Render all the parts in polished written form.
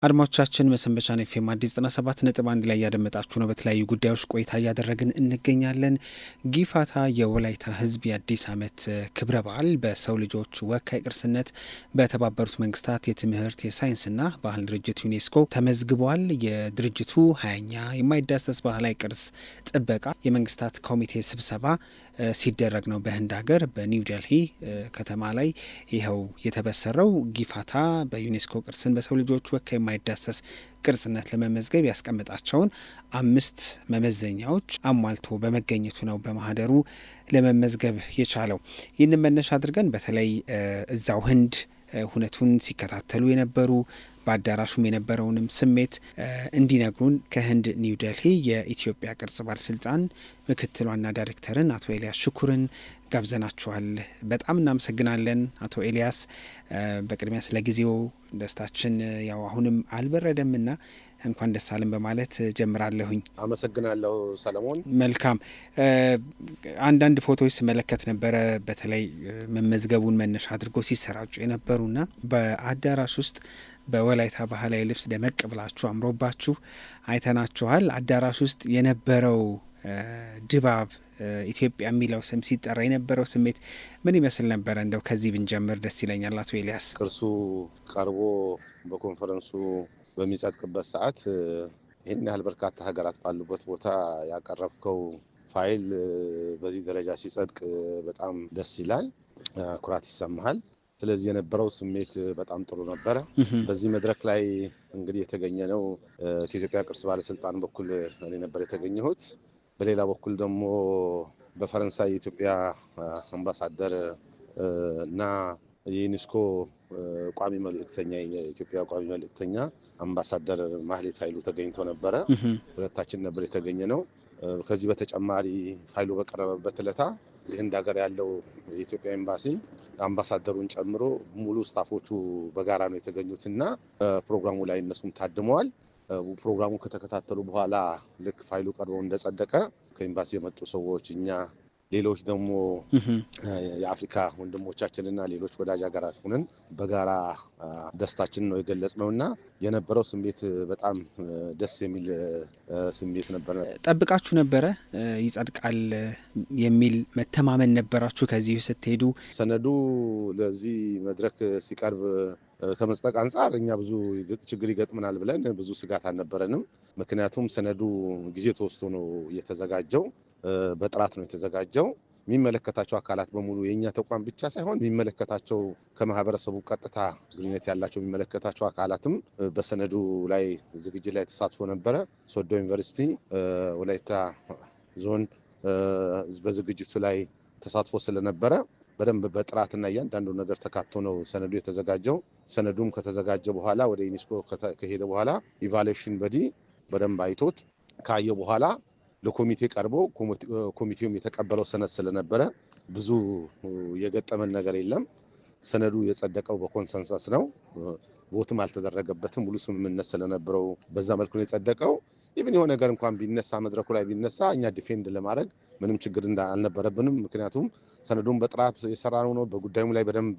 አድማጮቻችን መሰንበቻን ኤፍኤም አዲስ 97.1 ላይ ያደመጣችሁ ነው። በተለያዩ ጉዳዮች ቆይታ እያደረግን እንገኛለን። ጊፋታ የወላይታ ሕዝብ የአዲስ ዓመት ክብረ በዓል በሰው ልጆች ወካይ ቅርስነት በተባበሩት መንግስታት የትምህርት የሳይንስና ባህል ድርጅት ዩኔስኮ ተመዝግቧል። የድርጅቱ 20ኛ የማይዳሰስ ባህላዊ ቅርስ ጥበቃ የመንግስታት ኮሚቴ ስብሰባ ሲደረግ ነው በህንድ ሀገር በኒው ዴልሂ ከተማ ላይ ይኸው የተበሰረው። ጊፋታ በዩኔስኮ ቅርስን በሰው ልጆች ወካይ የማይዳሰስ ቅርስነት ለመመዝገብ ያስቀመጣቸውን 5 መመዘኛዎች አሟልቶ በመገኘቱ ነው በማህደሩ ለመመዝገብ የቻለው። ይህንን መነሻ አድርገን በተለይ እዛው ህንድ ሁነቱን ሲከታተሉ የነበሩ በአዳራሹም የነበረውንም ስሜት እንዲነግሩን ከህንድ ኒው ዴልሂ የኢትዮጵያ ቅርስ ባለስልጣን ምክትል ዋና ዳይሬክተርን አቶ ኤልያስ ሽኩርን ጋብዘናችኋል። በጣም እናመሰግናለን አቶ ኤልያስ። በቅድሚያ ስለ ጊዜው ደስታችን ያው አሁንም አልበረደምና እንኳን ደስ አለን በማለት ጀምራለሁኝ። አመሰግናለሁ ሰለሞን። መልካም። አንዳንድ ፎቶዎች ስመለከት ነበረ በተለይ መመዝገቡን መነሻ አድርገው ሲሰራጩ የነበሩና በአዳራሽ ውስጥ በወላይታ ባህላዊ ልብስ ደመቅ ብላችሁ አምሮባችሁ አይተናችኋል። አዳራሽ ውስጥ የነበረው ድባብ ኢትዮጵያ የሚለው ስም ሲጠራ የነበረው ስሜት ምን ይመስል ነበረ? እንደው ከዚህ ብንጀምር ደስ ይለኛል አቶ ኤልያስ። ቅርሱ ቀርቦ በኮንፈረንሱ በሚጸድቅበት ሰዓት ይህን ያህል በርካታ ሀገራት ባሉበት ቦታ ያቀረብከው ፋይል በዚህ ደረጃ ሲጸድቅ በጣም ደስ ይላል፣ ኩራት ይሰማሃል። ስለዚህ የነበረው ስሜት በጣም ጥሩ ነበረ። በዚህ መድረክ ላይ እንግዲህ የተገኘ ነው ከኢትዮጵያ ቅርስ ባለስልጣን በኩል እኔ ነበር የተገኘሁት። በሌላ በኩል ደግሞ በፈረንሳይ የኢትዮጵያ አምባሳደር እና የዩኔስኮ ቋሚ መልእክተኛ የኢትዮጵያ ቋሚ መልእክተኛ አምባሳደር ማህሌት ኃይሉ ተገኝቶ ነበረ። ሁለታችን ነበር የተገኘ ነው። ከዚህ በተጨማሪ ፋይሉ በቀረበበት ዕለት ህንድ ሀገር ያለው የኢትዮጵያ ኤምባሲ አምባሳደሩን ጨምሮ ሙሉ ስታፎቹ በጋራ ነው የተገኙትና ፕሮግራሙ ላይ እነሱም ታድመዋል። ፕሮግራሙ ከተከታተሉ በኋላ ልክ ፋይሉ ቀርቦ እንደጸደቀ ከኤምባሲ የመጡ ሰዎች እኛ ሌሎች ደግሞ የአፍሪካ ወንድሞቻችንና ሌሎች ወዳጅ ሀገራት ሆነን በጋራ ደስታችን ነው የገለጽነውና የነበረው ስሜት በጣም ደስ የሚል ስሜት ነበረ። ጠብቃችሁ ነበረ ይጸድቃል የሚል መተማመን ነበራችሁ? ከዚህ ስትሄዱ ሰነዱ ለዚህ መድረክ ሲቀርብ ከመጽደቅ አንጻር እኛ ብዙ ችግር ይገጥመናል ብለን ብዙ ስጋት አልነበረንም። ምክንያቱም ሰነዱ ጊዜ ተወስዶ ነው የተዘጋጀው፣ በጥራት ነው የተዘጋጀው። የሚመለከታቸው አካላት በሙሉ የኛ ተቋም ብቻ ሳይሆን የሚመለከታቸው ከማህበረሰቡ ቀጥታ ግንኙነት ያላቸው የሚመለከታቸው አካላትም በሰነዱ ላይ ዝግጅት ላይ ተሳትፎ ነበረ። ሶዶ ዩኒቨርሲቲ፣ ወላይታ ዞን በዝግጅቱ ላይ ተሳትፎ ስለነበረ በደንብ በጥራትና እያንዳንዱ ነገር ተካቶ ነው ሰነዱ የተዘጋጀው። ሰነዱም ከተዘጋጀ በኋላ ወደ ዩኔስኮ ከሄደ በኋላ ኢቫሉዌሽን በዲ በደንብ አይቶት ካየ በኋላ ለኮሚቴ ቀርቦ ኮሚቴውም የተቀበለው ሰነድ ስለነበረ ብዙ የገጠመን ነገር የለም። ሰነዱ የጸደቀው በኮንሰንሰስ ነው። ቮትም አልተደረገበትም። ሙሉ ስምምነት ስለነበረው በዛ መልኩ ነው የጸደቀው። ኢቭን የሆነ ነገር እንኳን ቢነሳ መድረኩ ላይ ቢነሳ እኛ ዲፌንድ ለማድረግ ምንም ችግር አልነበረብንም። ምክንያቱም ሰነዱን በጥራት የሰራነው ነው። በጉዳዩም ላይ በደንብ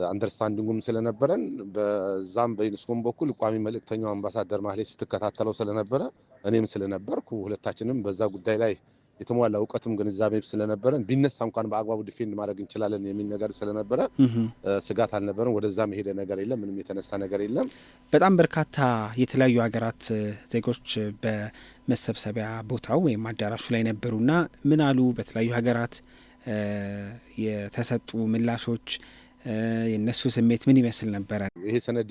አንደርስታንዲንጉም ስለነበረን በዛም በዩኔስኮም በኩል ቋሚ መልእክተኛው አምባሳደር ማህሌት ስትከታተለው ስለነበረ እኔም ስለነበርኩ ሁለታችንም በዛ ጉዳይ ላይ የተሟላ እውቀትም ግንዛቤም ስለነበረን ቢነሳ እንኳን በአግባቡ ዲፌንድ ማድረግ እንችላለን የሚል ነገር ስለነበረ ስጋት አልነበረን። ወደዛ መሄደ ነገር የለም፣ ምንም የተነሳ ነገር የለም። በጣም በርካታ የተለያዩ ሀገራት ዜጎች በመሰብሰቢያ ቦታው ወይም አዳራሹ ላይ ነበሩና ምን አሉ? በተለያዩ ሀገራት የተሰጡ ምላሾች፣ የነሱ ስሜት ምን ይመስል ነበረ? ይሄ ሰነድ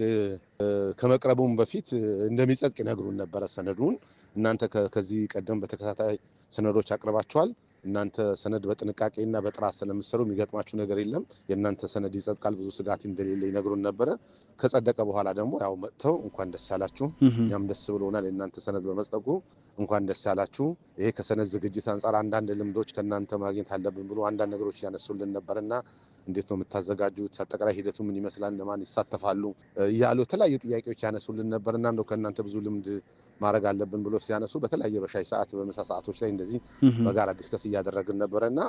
ከመቅረቡም በፊት እንደሚጸድቅ ይነግሩን ነበረ። ሰነዱን እናንተ ከዚህ ቀደም በተከታታይ ሰነዶች አቅርባችኋል። እናንተ ሰነድ በጥንቃቄና በጥራት ስለምትሰሩ የሚገጥማችሁ ነገር የለም፣ የእናንተ ሰነድ ይጸድቃል፣ ብዙ ስጋት እንደሌለ ይነግሩን ነበረ። ከጸደቀ በኋላ ደግሞ ያው መጥተው እንኳን ደስ ያላችሁ፣ እኛም ደስ ብሎናል የእናንተ ሰነድ በመጽደቁ እንኳን ደስ ያላችሁ። ይሄ ከሰነድ ዝግጅት አንጻር አንዳንድ ልምዶች ከእናንተ ማግኘት አለብን ብሎ አንዳንድ ነገሮች ያነሱልን ነበርና እንዴት ነው የምታዘጋጁት? አጠቃላይ ሂደቱ ምን ይመስላል? ለማን ይሳተፋሉ? እያሉ የተለያዩ ጥያቄዎች ያነሱልን ነበርና እንደው ከእናንተ ብዙ ልምድ ማድረግ አለብን ብሎ ሲያነሱ በተለያየ በሻይ ሰዓት በመሳ ሰዓቶች ላይ እንደዚህ በጋራ ዲስከስ እያደረግን ነበረና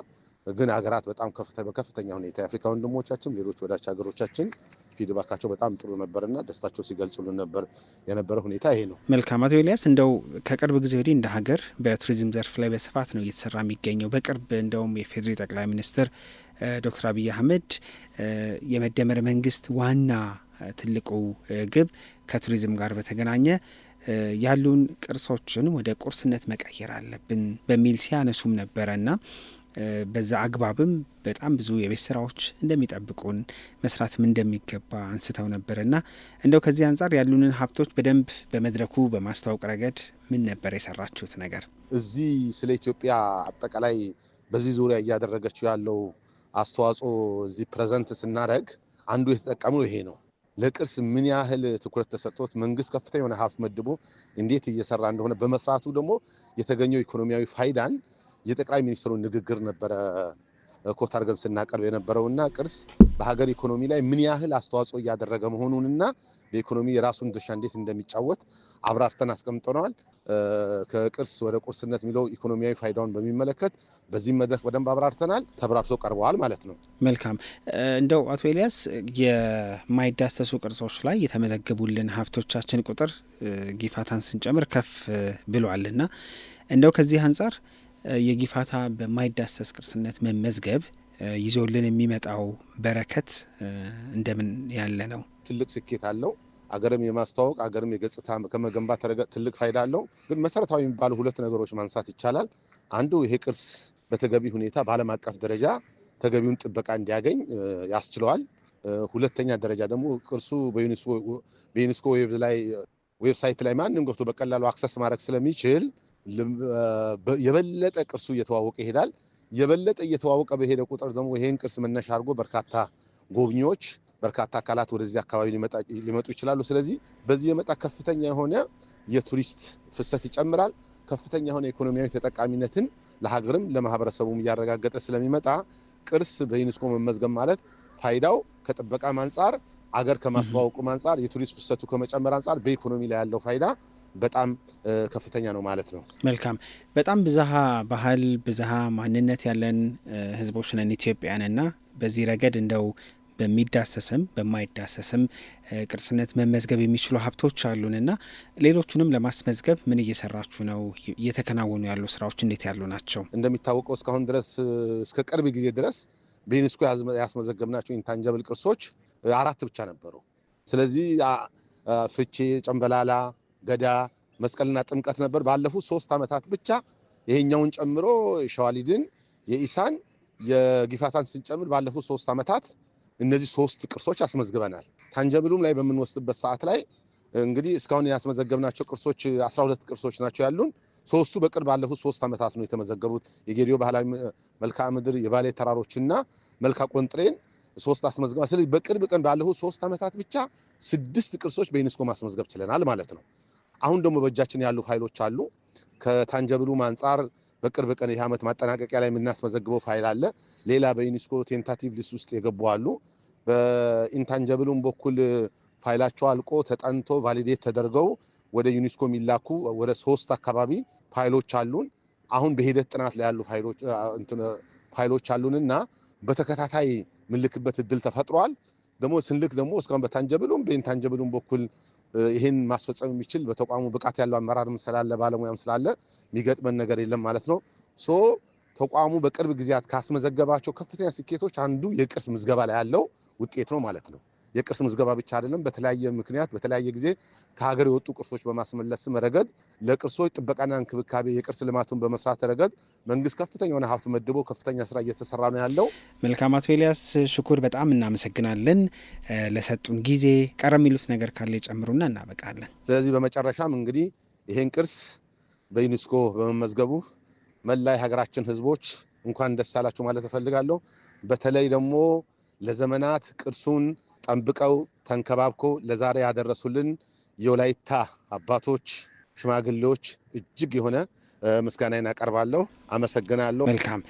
ግን ሀገራት በጣም በከፍተኛ ሁኔታ የአፍሪካ ወንድሞቻችን ሌሎች ወዳጅ ሀገሮቻችን ፊድባካቸው በጣም ጥሩ ነበርና ደስታቸው ሲገልጹልን ነበር። የነበረ ሁኔታ ይሄ ነው። መልካም አቶ ኤልያስ፣ እንደው ከቅርብ ጊዜ ወዲህ እንደ ሀገር በቱሪዝም ዘርፍ ላይ በስፋት ነው እየተሰራ የሚገኘው። በቅርብ እንደውም የፌዴሪ ጠቅላይ ሚኒስትር ዶክተር አብይ አህመድ የመደመር መንግስት ዋና ትልቁ ግብ ከቱሪዝም ጋር በተገናኘ ያሉን ቅርሶችን ወደ ቁርስነት መቀየር አለብን በሚል ሲያነሱም ነበረና በዛ አግባብም በጣም ብዙ የቤት ስራዎች እንደሚጠብቁን መስራትም እንደሚገባ አንስተው ነበርና እንደው ከዚህ አንጻር ያሉንን ሀብቶች በደንብ በመድረኩ በማስተዋወቅ ረገድ ምን ነበር የሰራችሁት ነገር? እዚህ ስለ ኢትዮጵያ አጠቃላይ በዚህ ዙሪያ እያደረገችው ያለው አስተዋጽኦ እዚህ ፕሬዘንት ስናደርግ አንዱ የተጠቀመው ይሄ ነው። ለቅርስ ምን ያህል ትኩረት ተሰጥቶት መንግስት ከፍተኛ የሆነ ሀብት መድቦ እንዴት እየሰራ እንደሆነ በመስራቱ ደግሞ የተገኘው ኢኮኖሚያዊ ፋይዳን የጠቅላይ ሚኒስትሩን ንግግር ነበረ ኮት አድርገን ስናቀርብ የነበረውና ቅርስ በሀገር ኢኮኖሚ ላይ ምን ያህል አስተዋጽኦ እያደረገ መሆኑንና በኢኮኖሚ የራሱን ድርሻ እንዴት እንደሚጫወት አብራርተን አስቀምጠናል። ከቅርስ ወደ ቁርስነት የሚለው ኢኮኖሚያዊ ፋይዳውን በሚመለከት በዚህ መድረክ በደንብ አብራርተናል። ተብራርተው ቀርበዋል ማለት ነው። መልካም። እንደው አቶ ኤልያስ የማይዳሰሱ ቅርሶች ላይ የተመዘገቡልን ሀብቶቻችን ቁጥር ጊፋታን ስንጨምር ከፍ ብሏልና እንደው ከዚህ አንጻር የጊፋታ በማይዳሰስ ቅርስነት መመዝገብ ይዞልን የሚመጣው በረከት እንደምን ያለ ነው? ትልቅ ስኬት አለው። አገርም የማስተዋወቅ አገርም የገጽታ ከመገንባት ትልቅ ፋይዳ አለው። ግን መሰረታዊ የሚባሉ ሁለት ነገሮች ማንሳት ይቻላል። አንዱ ይሄ ቅርስ በተገቢ ሁኔታ በዓለም አቀፍ ደረጃ ተገቢውን ጥበቃ እንዲያገኝ ያስችለዋል። ሁለተኛ ደረጃ ደግሞ ቅርሱ በዩኔስኮ ዌብሳይት ላይ ማንም ገብቶ በቀላሉ አክሰስ ማድረግ ስለሚችል የበለጠ ቅርሱ እየተዋወቀ ይሄዳል። የበለጠ እየተዋወቀ በሄደ ቁጥር ደግሞ ይሄን ቅርስ መነሻ አድርጎ በርካታ ጎብኚዎች፣ በርካታ አካላት ወደዚህ አካባቢ ሊመጡ ይችላሉ። ስለዚህ በዚህ የመጣ ከፍተኛ የሆነ የቱሪስት ፍሰት ይጨምራል። ከፍተኛ የሆነ ኢኮኖሚያዊ ተጠቃሚነትን ለሀገርም ለማህበረሰቡም እያረጋገጠ ስለሚመጣ ቅርስ በዩኔስኮ መመዝገብ ማለት ፋይዳው ከጥበቃም አንጻር አገር ከማስተዋወቁም አንጻር የቱሪስት ፍሰቱ ከመጨመር አንጻር በኢኮኖሚ ላይ ያለው ፋይዳ በጣም ከፍተኛ ነው ማለት ነው። መልካም። በጣም ብዝሃ ባህል ብዝሃ ማንነት ያለን ህዝቦች ነን ኢትዮጵያንና በዚህ ረገድ እንደው በሚዳሰስም በማይዳሰስም ቅርስነት መመዝገብ የሚችሉ ሀብቶች አሉንና ሌሎቹንም ለማስመዝገብ ምን እየሰራችሁ ነው? እየተከናወኑ ያሉ ስራዎች እንዴት ያሉ ናቸው? እንደሚታወቀው እስካሁን ድረስ እስከ ቅርብ ጊዜ ድረስ በዩኔስኮ ያስመዘገብናቸው ኢንታንጀብል ቅርሶች 4 ብቻ ነበሩ። ስለዚህ ፍቼ፣ ጨምበላላ፣ ገዳ፣ መስቀልና ጥምቀት ነበር። ባለፉት 3 ዓመታት ብቻ ይሄኛውን ጨምሮ ሸዋሊድን፣ የኢሳን፣ የጊፋታን ስንጨምር ባለፉት 3 ዓመታት እነዚህ 3 ቅርሶች አስመዝግበናል። ታንጀብሉም ላይ በምንወስድበት ሰዓት ላይ እንግዲህ እስካሁን ያስመዘገብናቸው ቅርሶች 12 ቅርሶች ናቸው ያሉን። 3ቱ በቅርብ ባለፉት 3 ዓመታት ነው የተመዘገቡት። የጌዲዮ ባህላዊ መልክዓ ምድር፣ የባሌ ተራሮችና መልካ ቆንጥሬን 3 አስመዝግበናል። ስለዚህ በቅርብ ቀን ባለፉት 3 ዓመታት ብቻ 6 ቅርሶች በዩኔስኮ ማስመዝገብ ችለናል ማለት ነው። አሁን ደግሞ በእጃችን ያሉ ፋይሎች አሉ። ከታንጀብሉም አንጻር በቅርብ ቀን ይህ ዓመት ማጠናቀቂያ ላይ የምናስመዘግበው ፋይል አለ። ሌላ በዩኔስኮ ቴንታቲቭ ሊስት ውስጥ የገቡ አሉ። በኢንታንጀብሉም በኩል ፋይላቸው አልቆ ተጠንቶ ቫሊዴት ተደርገው ወደ ዩኔስኮ የሚላኩ ወደ 3 አካባቢ ፋይሎች አሉን። አሁን በሂደት ጥናት ላይ ያሉ ፋይሎች አሉንና በተከታታይ ምልክበት እድል ተፈጥሯል። ደግሞ ስንልክ ደግሞ እስካሁን በታንጀብሉም በኢንታንጀብሉም በኩል ይህን ማስፈጸም የሚችል በተቋሙ ብቃት ያለው አመራርም ስላለ ባለሙያም ስላለ የሚገጥመን ነገር የለም ማለት ነው። ተቋሙ በቅርብ ጊዜያት ካስመዘገባቸው ከፍተኛ ስኬቶች አንዱ የቅርስ ምዝገባ ላይ ያለው ውጤት ነው ማለት ነው። የቅርስ ምዝገባ ብቻ አይደለም፣ በተለያየ ምክንያት በተለያየ ጊዜ ከሀገር የወጡ ቅርሶች በማስመለስም ረገድ ለቅርሶች ጥበቃና እንክብካቤ የቅርስ ልማቱን በመስራት ረገድ መንግስት ከፍተኛ የሆነ ሀብት መድቦ ከፍተኛ ስራ እየተሰራ ነው ያለው። መልካም። አቶ ኤልያስ ሽኩር በጣም እናመሰግናለን ለሰጡን ጊዜ። ቀረ የሚሉት ነገር ካለ ይጨምሩና እናበቃለን። ስለዚህ በመጨረሻም እንግዲህ ይሄን ቅርስ በዩኔስኮ በመመዝገቡ መላ የሀገራችን ህዝቦች እንኳን ደስ አላችሁ ማለት እፈልጋለሁ። በተለይ ደግሞ ለዘመናት ቅርሱን ጠብቀው ተንከባብከው ለዛሬ ያደረሱልን የወላይታ አባቶች፣ ሽማግሌዎች እጅግ የሆነ ምስጋናዬን አቀርባለሁ። አመሰግናለሁ። መልካም።